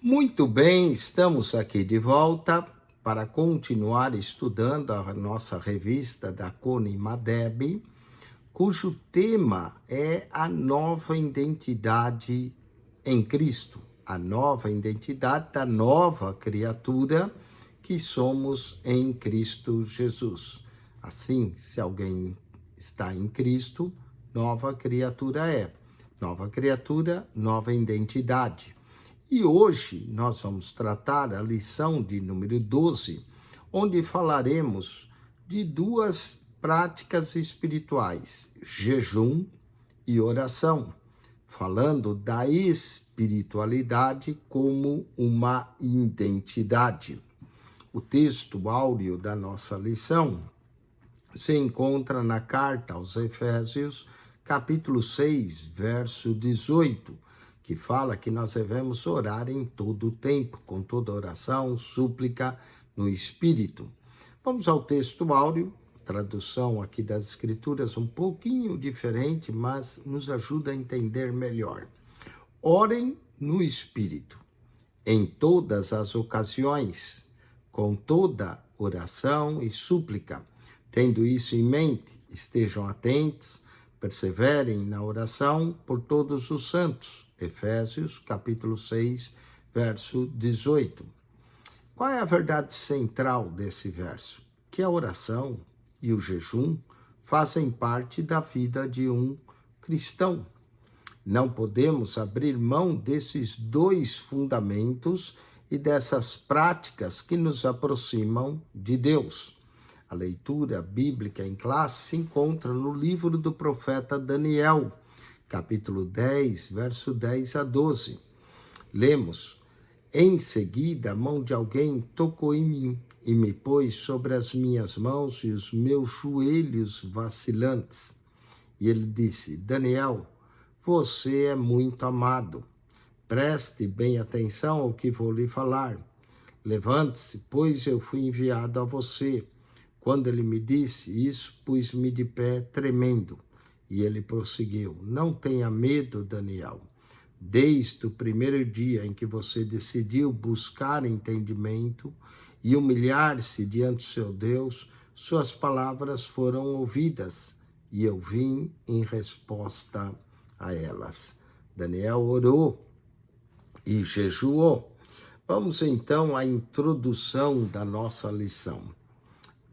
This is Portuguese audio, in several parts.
Muito bem, estamos aqui de volta para continuar estudando a nossa revista da Cone Madeb, cujo tema é a nova identidade em Cristo, a nova identidade da nova criatura que somos em Cristo Jesus. Assim, se alguém está em Cristo, nova criatura é. Nova criatura, nova identidade. E hoje nós vamos tratar a lição de número 12, onde falaremos de duas práticas espirituais, jejum e oração, falando da espiritualidade como uma identidade. O texto áureo da nossa lição se encontra na carta aos Efésios, capítulo 6, verso 18, que fala que nós devemos orar em todo o tempo, com toda oração, súplica no Espírito. Vamos ao texto áureo, tradução aqui das Escrituras um pouquinho diferente, mas nos ajuda a entender melhor. Orem no Espírito, em todas as ocasiões, com toda oração e súplica. Tendo isso em mente, estejam atentos, perseverem na oração por todos os santos. Efésios, capítulo 6, verso 18. Qual é a verdade central desse verso? Que a oração e o jejum fazem parte da vida de um cristão. Não podemos abrir mão desses dois fundamentos e dessas práticas que nos aproximam de Deus. A leitura bíblica em classe se encontra no livro do profeta Daniel, capítulo 10, verso 10 a 12. Lemos: Em seguida, a mão de alguém tocou em mim e me pôs sobre as minhas mãos e os meus joelhos vacilantes. E ele disse: Daniel, você é muito amado. Preste bem atenção ao que vou lhe falar. Levante-se, pois eu fui enviado a você. Quando ele me disse isso, pus-me de pé tremendo. E ele prosseguiu: Não tenha medo, Daniel. Desde o primeiro dia em que você decidiu buscar entendimento e humilhar-se diante do seu Deus, suas palavras foram ouvidas, e eu vim em resposta a elas. Daniel orou e jejuou. Vamos então à introdução da nossa lição.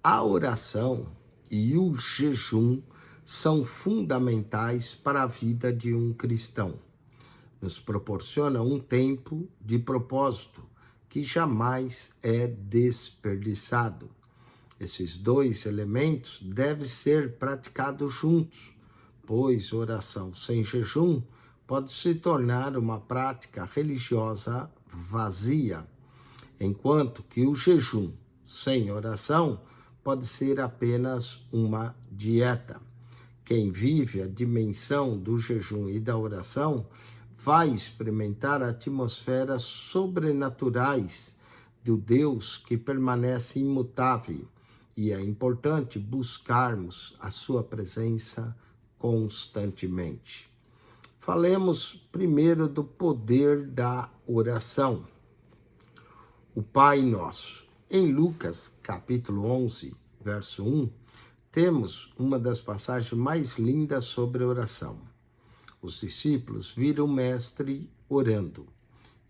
A oração e o jejum são fundamentais para a vida de um cristão. Nos proporciona um tempo de propósito que jamais é desperdiçado. Esses dois elementos devem ser praticados juntos, pois oração sem jejum pode se tornar uma prática religiosa vazia, enquanto que o jejum sem oração pode ser apenas uma dieta. Quem vive a dimensão do jejum e da oração vai experimentar atmosferas sobrenaturais do Deus que permanece imutável, e é importante buscarmos a sua presença constantemente. Falemos primeiro do poder da oração. O Pai Nosso. Em Lucas, capítulo 11, verso 1, temos uma das passagens mais lindas sobre a oração. Os discípulos viram o mestre orando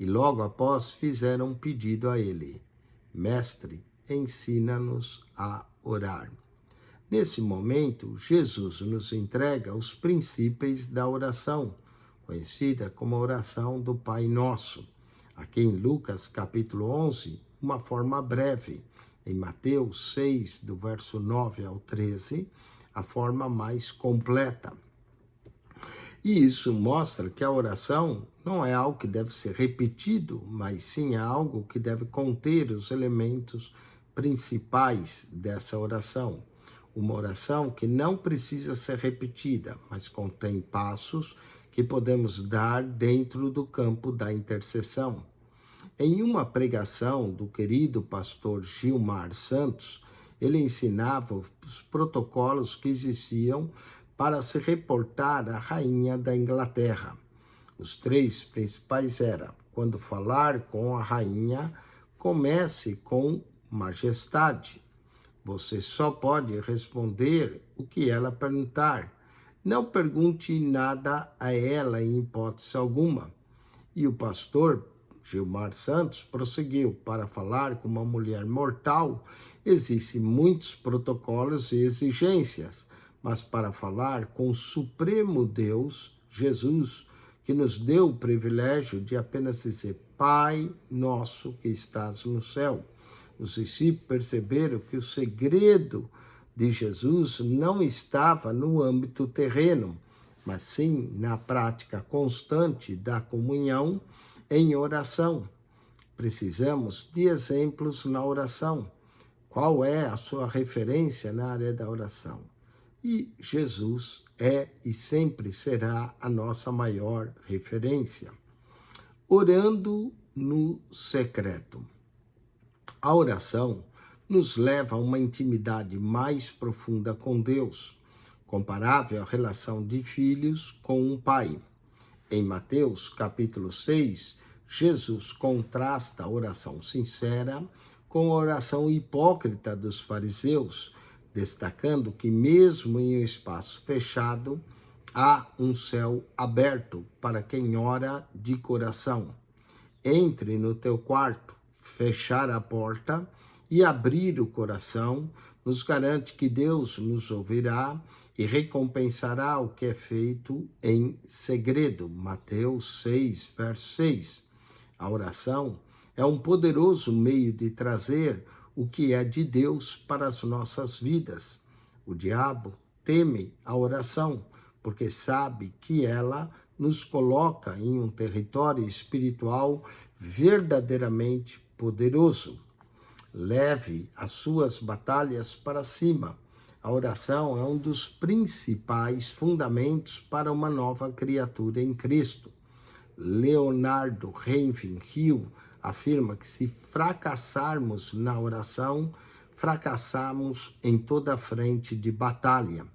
e logo após fizeram um pedido a ele: Mestre, ensina-nos a orar. Nesse momento, Jesus nos entrega os princípios da oração, conhecida como a oração do Pai Nosso. Aqui em Lucas, capítulo 11, uma forma breve. Em Mateus 6, do verso 9 ao 13, a forma mais completa. E isso mostra que a oração não é algo que deve ser repetido, mas sim é algo que deve conter os elementos principais dessa oração. Uma oração que não precisa ser repetida, mas contém passos que podemos dar dentro do campo da intercessão. Em uma pregação do querido pastor Gilmar Santos, ele ensinava os protocolos que existiam para se reportar à rainha da Inglaterra. Os três principais eram quando falar com a rainha, comece com majestade. Você só pode responder o que ela perguntar. Não pergunte nada a ela em hipótese alguma. E o pastor Gilmar Santos prosseguiu: para falar com uma mulher mortal, existem muitos protocolos e exigências, mas para falar com o Supremo Deus, Jesus, que nos deu o privilégio de apenas dizer: Pai nosso que estás no céu. Os discípulos perceberam que o segredo de Jesus não estava no âmbito terreno, mas sim na prática constante da comunhão em oração. Precisamos de exemplos na oração. Qual é a sua referência na área da oração? E Jesus é e sempre será a nossa maior referência. Orando no secreto. A oração nos leva a uma intimidade mais profunda com Deus, comparável à relação de filhos com um pai. Em Mateus, capítulo 6, Jesus contrasta a oração sincera com a oração hipócrita dos fariseus, destacando que mesmo em um espaço fechado, há um céu aberto para quem ora de coração. Entre no teu quarto, fechar a porta e abrir o coração nos garante que Deus nos ouvirá e recompensará o que é feito em segredo. Mateus 6, verso 6. A oração é um poderoso meio de trazer o que é de Deus para as nossas vidas. O diabo teme a oração, porque sabe que ela nos coloca em um território espiritual verdadeiramente poderoso. Leve as suas batalhas para cima. A oração é um dos principais fundamentos para uma nova criatura em Cristo. Leonardo Ravenhill afirma que se fracassarmos na oração, fracassamos em toda a frente de batalha.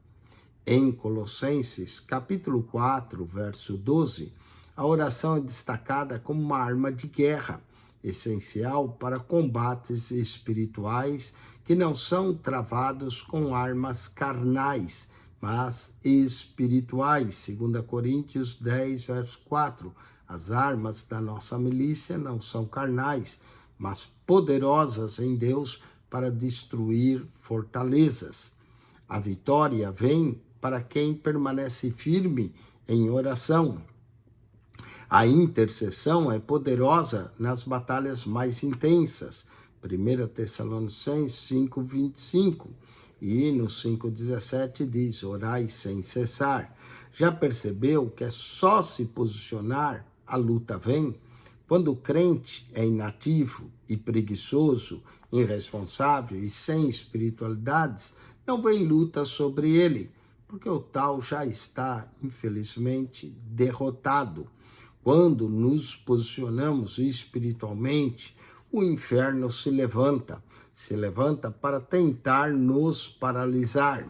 Em Colossenses, capítulo 4, verso 12, a oração é destacada como uma arma de guerra, essencial para combates espirituais que não são travados com armas carnais, mas espirituais. 2 Coríntios 10, verso 4. As armas da nossa milícia não são carnais, mas poderosas em Deus para destruir fortalezas. A vitória vem para quem permanece firme em oração. A intercessão é poderosa nas batalhas mais intensas. 1 Tessalonicenses 5:25 e no 5:17 diz: orai sem cessar. Já percebeu que é só se posicionar, a luta vem? Quando o crente é inativo e preguiçoso, irresponsável e sem espiritualidades, não vem luta sobre ele, porque o tal já está, infelizmente, derrotado. Quando nos posicionamos espiritualmente, o inferno se levanta para tentar nos paralisar.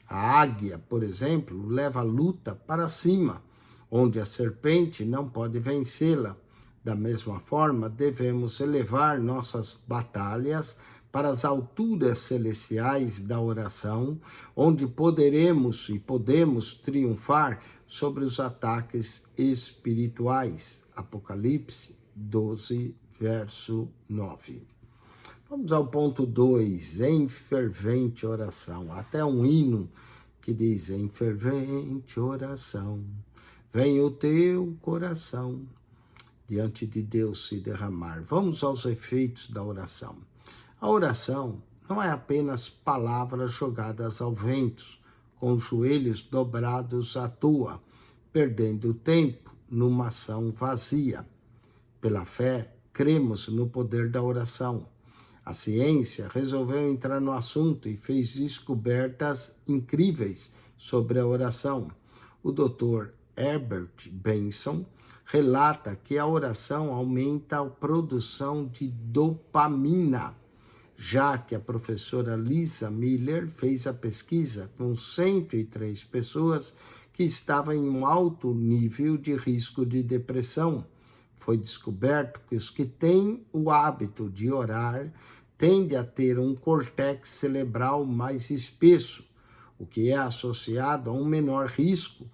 A águia, por exemplo, leva a luta para cima, onde a serpente não pode vencê-la. Da mesma forma, devemos elevar nossas batalhas para as alturas celestiais da oração, onde poderemos e podemos triunfar sobre os ataques espirituais. Apocalipse 12, verso 9. Vamos ao ponto 2, em fervente oração. Até um hino que diz: em fervente oração, vem o teu coração diante de Deus se derramar. Vamos aos efeitos da oração. A oração não é apenas palavras jogadas ao vento, com os joelhos dobrados à toa, perdendo tempo numa ação vazia. Pela fé, cremos no poder da oração. A ciência resolveu entrar no assunto e fez descobertas incríveis sobre a oração. O Dr. Herbert Benson relata que a oração aumenta a produção de dopamina, já que a professora Lisa Miller fez a pesquisa com 103 pessoas que estavam em um alto nível de risco de depressão. foi descoberto que os que têm o hábito de orar tendem a ter um córtex cerebral mais espesso, o que é associado a um menor risco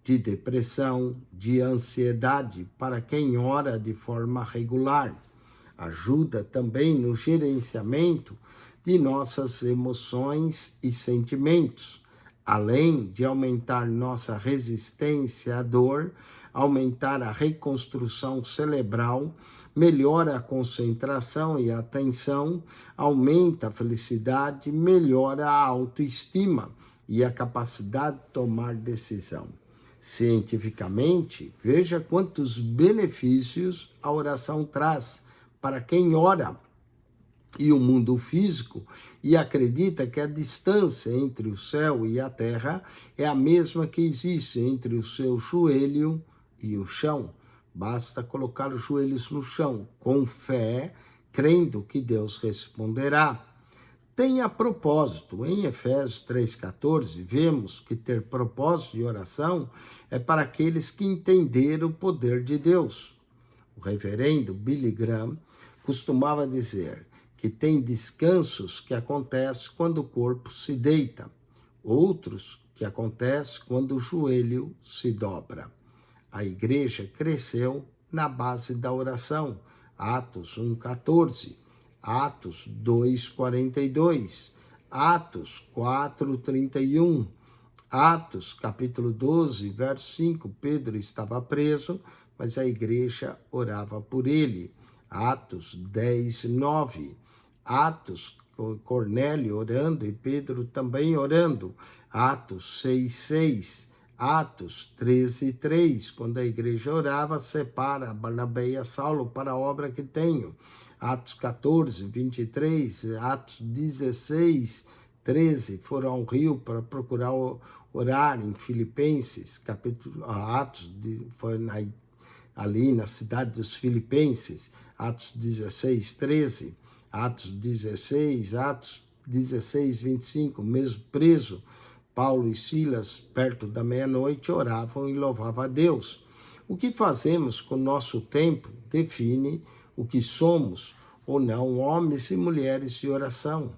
de depressão, de ansiedade para quem ora de forma regular. Ajuda também no gerenciamento de nossas emoções e sentimentos, além de aumentar nossa resistência à dor, aumentar a reconstrução cerebral, melhora a concentração e a atenção, aumenta a felicidade, melhora a autoestima e a capacidade de tomar decisão. Cientificamente, veja quantos benefícios a oração traz para quem ora e o mundo físico e acredita que a distância entre o céu e a terra é a mesma que existe entre o seu joelho e o chão. Basta colocar os joelhos no chão, com fé, crendo que Deus responderá. Tenha propósito. Em Efésios 3,14, vemos que ter propósito de oração é para aqueles que entenderam o poder de Deus. O reverendo Billy Graham costumava dizer que tem descansos que acontecem quando o corpo se deita, outros que acontecem quando o joelho se dobra. A igreja cresceu na base da oração, Atos 1,14, Atos 2,42, Atos 4,31, Atos capítulo 12, verso 5, Pedro estava preso, mas a igreja orava por ele. Atos 10, 9, Atos, Cornélio orando e Pedro também orando. Atos 6, 6, Atos 13, 3, quando a igreja orava, separa Barnabé e Saulo para a obra que tenho. Atos 14, 23, Atos 16, 13, foram ao rio para procurar orar em Filipenses, foi ali na cidade dos Filipenses, Atos 16, 13, Atos 16, 25, mesmo preso, Paulo e Silas, perto da meia-noite, oravam e louvavam a Deus. O que fazemos com o nosso tempo define o que somos ou não, homens e mulheres de oração.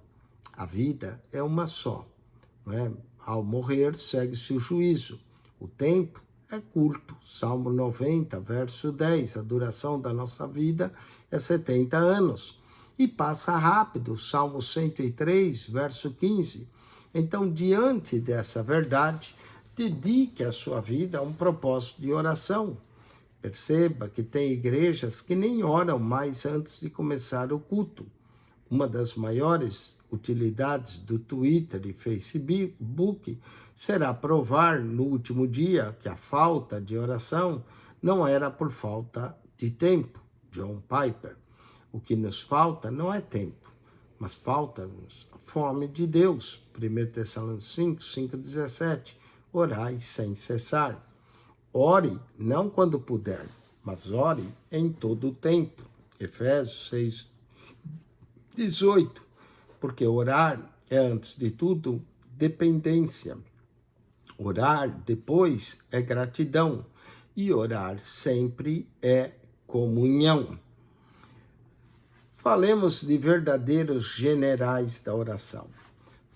A vida é uma só, não é? Ao morrer, segue-se o juízo. O tempo é curto. Salmo 90, verso 10. A duração da nossa vida é 70 anos. E passa rápido. Salmo 103, verso 15. Então, diante dessa verdade, dedique a sua vida a um propósito de oração. Perceba que tem igrejas que nem oram mais antes de começar o culto. Uma das maiores utilidades do Twitter e Facebook será provar no último dia que a falta de oração não era por falta de tempo. John Piper. O que nos falta não é tempo, mas falta-nos a fome de Deus. 1 Tessalonicenses 5,17. Orai sem cessar. Ore não quando puder, mas ore em todo o tempo. Efésios 6, 18. Porque orar é, antes de tudo, dependência. Orar depois é gratidão. E orar sempre é comunhão. Falemos de verdadeiros generais da oração.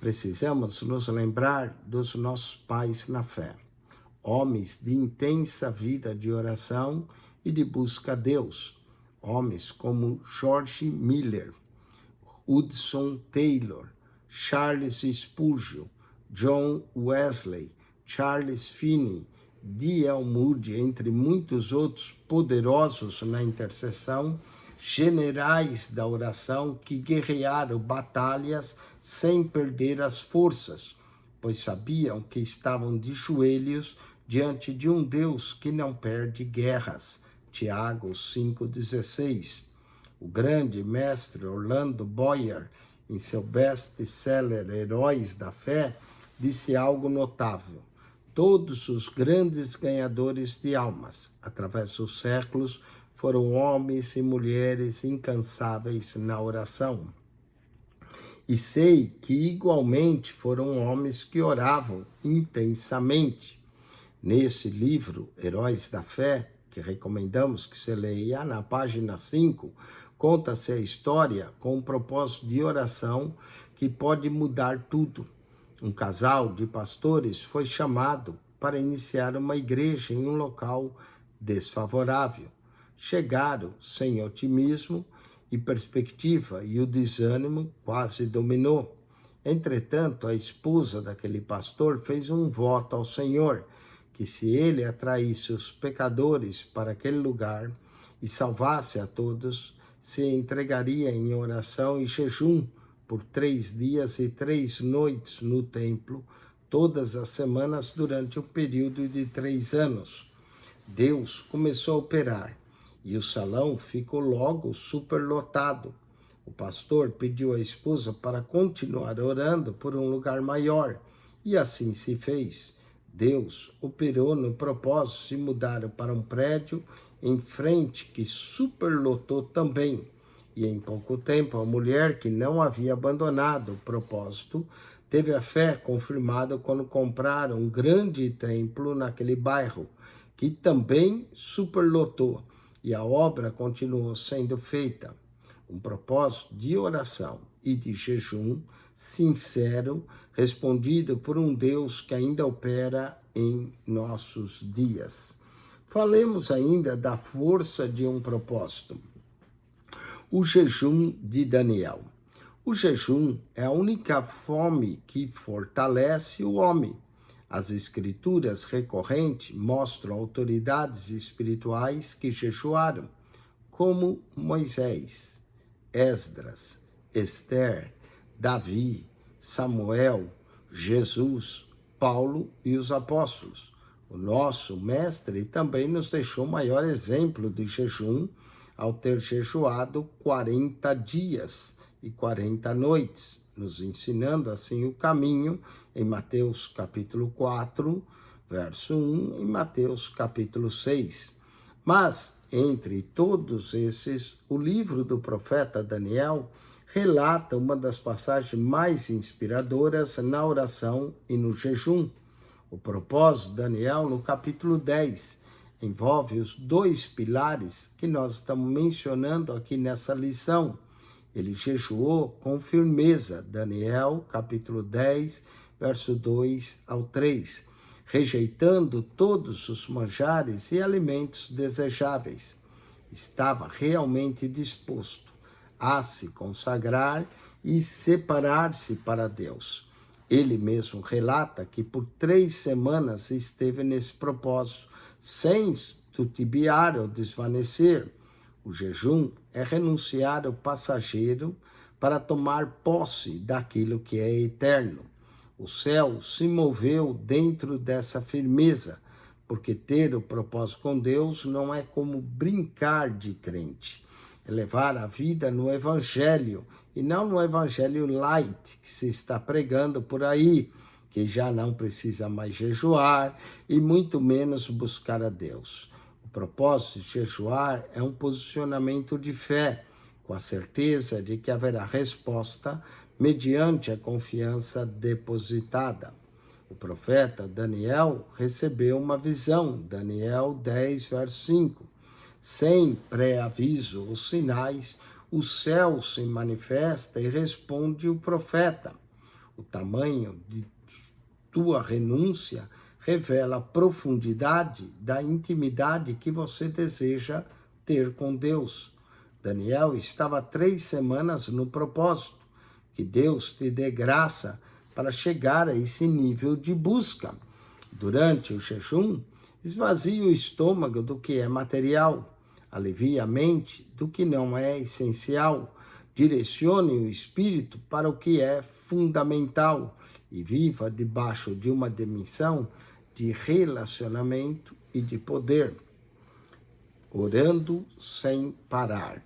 Precisamos nos lembrar dos nossos pais na fé. Homens de intensa vida de oração e de busca a Deus. Homens como George Miller, Hudson Taylor, Charles Spurgeon, John Wesley, Charles Finney, D.L. Moody, entre muitos outros poderosos na intercessão, generais da oração que guerrearam batalhas sem perder as forças, pois sabiam que estavam de joelhos diante de um Deus que não perde guerras. Tiago 5,16. O grande mestre Orlando Boyer, em seu best-seller Heróis da Fé, disse algo notável. Todos os grandes ganhadores de almas, através dos séculos, foram homens e mulheres incansáveis na oração. E sei que igualmente foram homens que oravam intensamente. Nesse livro, Heróis da Fé, que recomendamos que você leia, na página 5, conta-se a história com um propósito de oração que pode mudar tudo. Um casal de pastores foi chamado para iniciar uma igreja em um local desfavorável. Chegaram sem otimismo e perspectiva e o desânimo quase dominou. Entretanto, a esposa daquele pastor fez um voto ao Senhor que se ele atraísse os pecadores para aquele lugar e salvasse a todos, se entregaria em oração e jejum por 3 dias e 3 noites no templo, todas as semanas durante um período de 3 anos. Deus começou a operar e o salão ficou logo superlotado. O pastor pediu à esposa para continuar orando por um lugar maior, e assim se fez. Deus operou no propósito de mudar para um prédio em frente que superlotou também. E em pouco tempo, a mulher que não havia abandonado o propósito teve a fé confirmada quando compraram um grande templo naquele bairro, que também superlotou, e a obra continuou sendo feita. Um propósito de oração e de jejum sincero, respondido por um Deus que ainda opera em nossos dias. Falemos ainda da força de um propósito. O jejum de Daniel. O jejum é a única fome que fortalece o homem. As escrituras recorrentes mostram autoridades espirituais que jejuaram, como Moisés, Esdras, Esther, Davi, Samuel, Jesus, Paulo e os apóstolos. O nosso mestre também nos deixou o maior exemplo de jejum ao ter jejuado 40 dias e 40 noites, nos ensinando assim o caminho em Mateus capítulo 4, verso 1, e Mateus capítulo 6. Mas, entre todos esses, o livro do profeta Daniel relata uma das passagens mais inspiradoras na oração e no jejum. O propósito de Daniel, no capítulo 10, envolve os 2 pilares que nós estamos mencionando aqui nessa lição. Ele jejuou com firmeza, Daniel, capítulo 10, verso 2 ao 3, rejeitando todos os manjares e alimentos desejáveis. Estava realmente disposto a se consagrar e separar-se para Deus. Ele mesmo relata que por 3 semanas esteve nesse propósito, sem titubear ou desvanecer. O jejum é renunciar ao passageiro para tomar posse daquilo que é eterno. O céu se moveu dentro dessa firmeza, porque ter o propósito com Deus não é como brincar de crente. É levar a vida no evangelho, e não no evangelho light que se está pregando por aí, que já não precisa mais jejuar e muito menos buscar a Deus. O propósito de jejuar é um posicionamento de fé, com a certeza de que haverá resposta mediante a confiança depositada. O profeta Daniel recebeu uma visão, Daniel 10, verso 5. Sem pré-aviso ou sinais, o céu se manifesta e responde o profeta. O tamanho de tua renúncia revela a profundidade da intimidade que você deseja ter com Deus. Daniel estava 3 semanas no propósito. Que Deus te dê graça para chegar a esse nível de busca. Durante o jejum, esvazie o estômago do que é material. Alivie a mente do que não é essencial. Direcione o espírito para o que é fundamental e viva debaixo de uma dimensão de relacionamento e de poder, orando sem parar.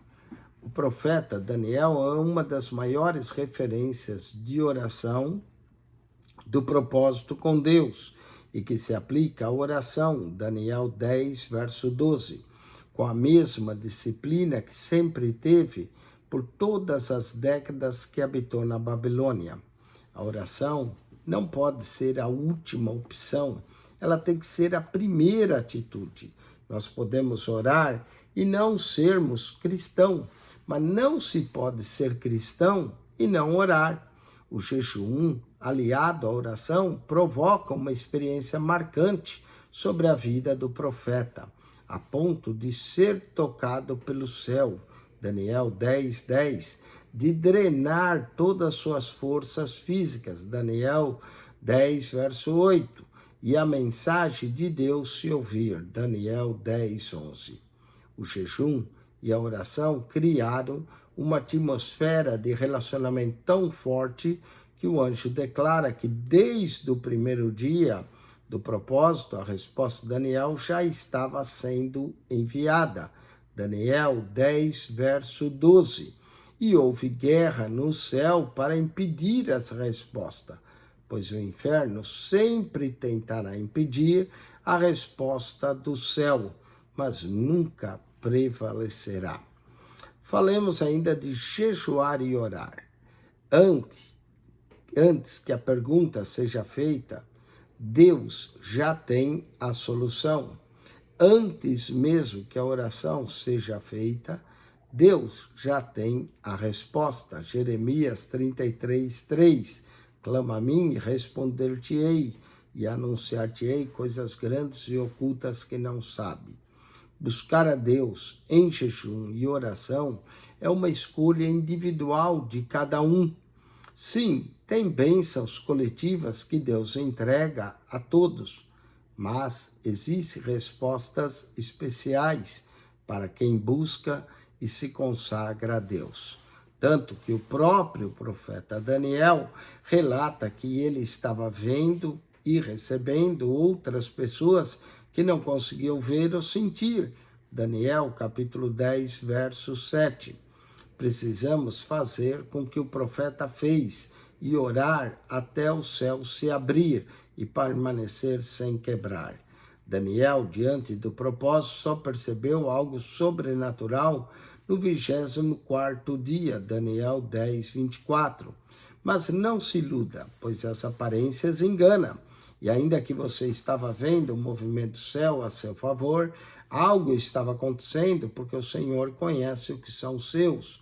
O profeta Daniel é uma das maiores referências de oração do propósito com Deus e que se aplica à oração, Daniel 10, verso 12, com a mesma disciplina que sempre teve por todas as décadas que habitou na Babilônia. A oração não pode ser a última opção, ela tem que ser a primeira atitude. Nós podemos orar e não sermos cristão, mas não se pode ser cristão e não orar. O jejum, aliado à oração, provoca uma experiência marcante sobre a vida do profeta, a ponto de ser tocado pelo céu, Daniel 10:10, de drenar todas as suas forças físicas, Daniel 10, verso 8, e a mensagem de Deus se ouvir, Daniel 10:11. O jejum e a oração criaram uma atmosfera de relacionamento tão forte que o anjo declara que desde o primeiro dia do propósito, a resposta de Daniel já estava sendo enviada. Daniel 10, verso 12. E houve guerra no céu para impedir essa resposta, pois o inferno sempre tentará impedir a resposta do céu, mas nunca prevalecerá. Falemos ainda de jejuar e orar. Antes que a pergunta seja feita, Deus já tem a solução. Antes mesmo que a oração seja feita, Deus já tem a resposta. Jeremias 33:3. Clama a mim e responder-te-ei, e anunciar-te-ei coisas grandes e ocultas que não sabe. Buscar a Deus em jejum e oração é uma escolha individual de cada um. Sim, tem bênçãos coletivas que Deus entrega a todos, mas existem respostas especiais para quem busca e se consagra a Deus. Tanto que o próprio profeta Daniel relata que ele estava vendo e recebendo outras pessoas que não conseguiam ver ou sentir. Daniel, capítulo 10, verso 7. Precisamos fazer com que o profeta fez e orar até o céu se abrir e permanecer sem quebrar. Daniel, diante do propósito, só percebeu algo sobrenatural no 24º dia, Daniel 10, 24. Mas não se iluda, pois as aparências enganam. E ainda que você estava vendo o movimento do céu a seu favor, algo estava acontecendo, porque o Senhor conhece o que são seus.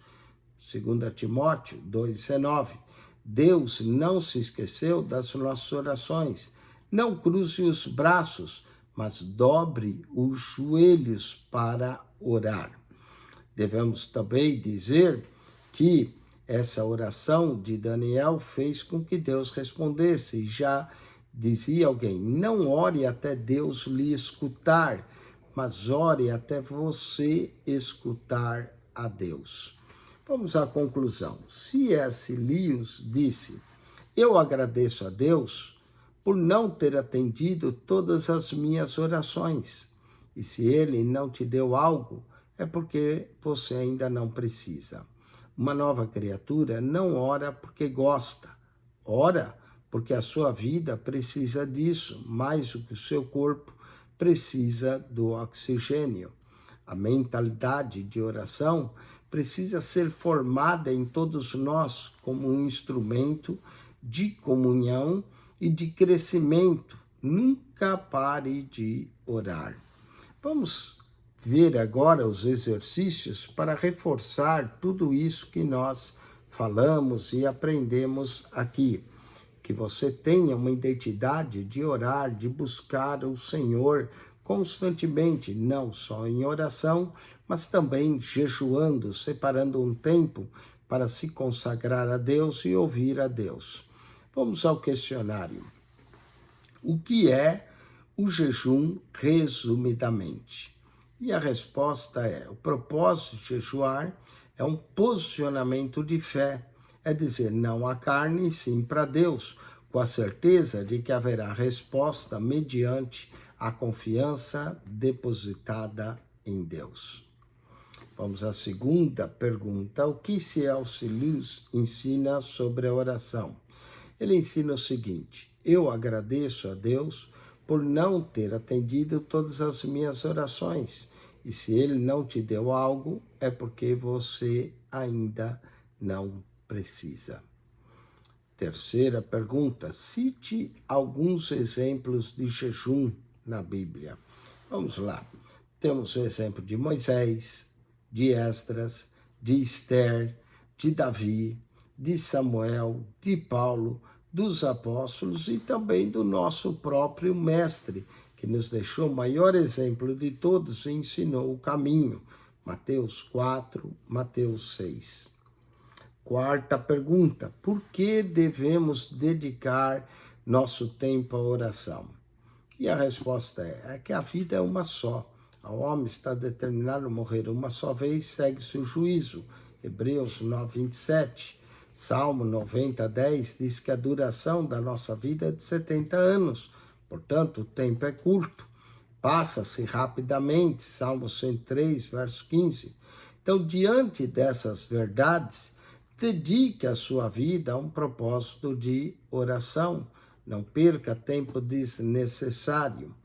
2 Timóteo 2,19. Deus não se esqueceu das nossas orações. Não cruze os braços, mas dobre os joelhos para orar. Devemos também dizer que essa oração de Daniel fez com que Deus respondesse. E já dizia alguém, não ore até Deus lhe escutar, mas ore até você escutar a Deus. Vamos à conclusão. C.S. Lewis disse, eu agradeço a Deus por não ter atendido todas as minhas orações. E se Ele não te deu algo, é porque você ainda não precisa. Uma nova criatura não ora porque gosta. Ora porque a sua vida precisa disso, mais do que o seu corpo precisa do oxigênio. A mentalidade de oração precisa ser formada em todos nós como um instrumento de comunhão e de crescimento. Nunca pare de orar. Vamos ver agora os exercícios para reforçar tudo isso que nós falamos e aprendemos aqui. Que você tenha uma identidade de orar, de buscar o Senhor constantemente, não só em oração, mas também jejuando, separando um tempo para se consagrar a Deus e ouvir a Deus. Vamos ao questionário. O que é o jejum resumidamente? E a resposta é, o propósito de jejuar é um posicionamento de fé, é dizer não à carne, sim para Deus, com a certeza de que haverá resposta mediante a confiança depositada em Deus. Vamos à segunda pergunta. O que C.S. Lewis ensina sobre a oração? Ele ensina o seguinte, eu agradeço a Deus por não ter atendido todas as minhas orações. E se Ele não te deu algo, é porque você ainda não precisa. Terceira pergunta, cite alguns exemplos de jejum na Bíblia. Vamos lá. temos o exemplo de Moisés, de Esdras, de Esther, de Davi, de Samuel, de Paulo, dos apóstolos e também do nosso próprio mestre, que nos deixou o maior exemplo de todos e ensinou o caminho. Mateus 4, Mateus 6. Quarta pergunta: por que devemos dedicar nosso tempo à oração? E a resposta é que a vida é uma só. O homem está determinado a morrer uma só vez, segue-se o juízo. Hebreus 9, 27. Salmo 90, 10 diz que a duração da nossa vida é de 70 anos. Portanto, o tempo é curto. Passa-se rapidamente. Salmo 103, verso 15. Então, diante dessas verdades, dedique a sua vida a um propósito de oração. Não perca tempo desnecessário.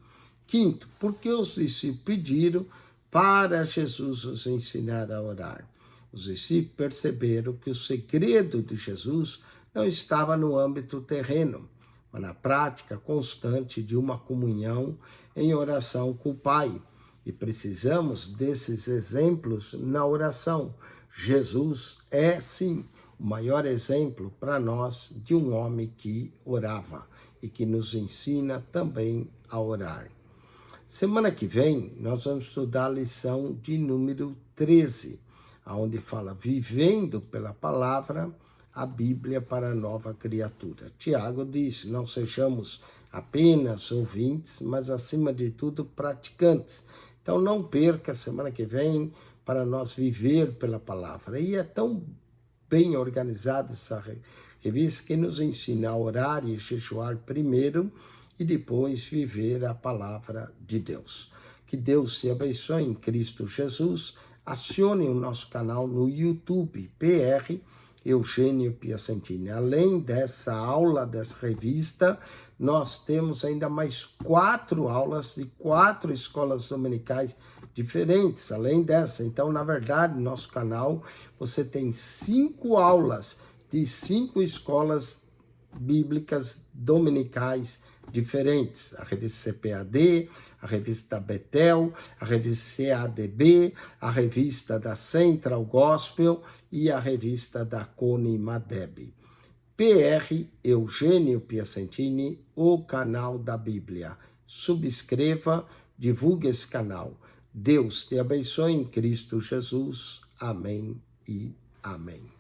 Quinto, porque os discípulos pediram para Jesus os ensinar a orar. Os discípulos perceberam que o segredo de Jesus não estava no âmbito terreno, mas na prática constante de uma comunhão em oração com o Pai. E precisamos desses exemplos na oração. Jesus é, sim, o maior exemplo para nós de um homem que orava e que nos ensina também a orar. Semana que vem, nós vamos estudar a lição de número 13, onde fala vivendo pela palavra a Bíblia para a nova criatura. Tiago disse, não sejamos apenas ouvintes, mas acima de tudo praticantes. Então não perca semana que vem para nós viver pela palavra. E é tão bem organizada essa revista que nos ensina a orar e jejuar primeiro e depois viver a palavra de Deus. Que Deus te abençoe em Cristo Jesus. Acione o nosso canal no YouTube, PR Eugênio Piacentini. Além dessa aula, dessa revista, nós temos ainda mais 4 aulas de 4 escolas dominicais diferentes, além dessa. Então, na verdade, no nosso canal, você tem 5 aulas de 5 escolas bíblicas dominicais diferentes. A revista CPAD, a revista Betel, a revista CADB, a revista da Central Gospel e a revista da Cone Madeb. PR Eugênio Piacentini, o canal da Bíblia. Subscreva, divulgue esse canal. Deus te abençoe em Cristo Jesus. Amém e amém.